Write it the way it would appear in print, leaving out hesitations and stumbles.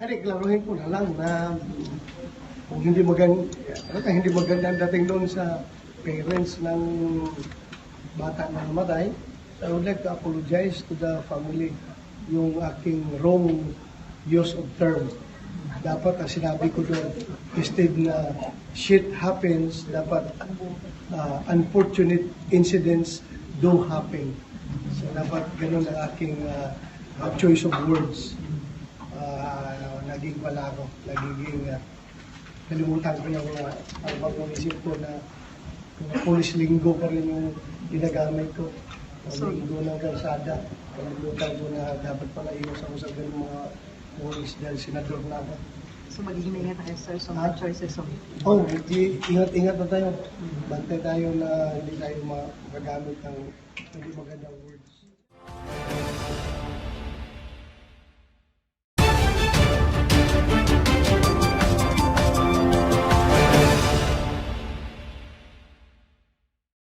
Ano, klaruhin ko na lang na kung hindi maganda ang dating doon sa parents ng bata na namatay, I would like to apologize to the family yung aking wrong use of term. Dapat ang sinabi ko doon, instead na shit happens, dapat unfortunate incidents do happen. So dapat ganun ang aking choice of words. Naging pala ako, kalimutan ko yung pag-isip ko na police linggo pa rin yung ginagamit ko. Linggo ng kalsada. Kalimutan ko na dapat pala iwas ako sa ganung mga police dahil senador na ako. So magiging maingat tayo, sir, sa mga choices of... Ingat na tayo. Bantay tayo na hindi tayo magagamit ng hindi magandang words.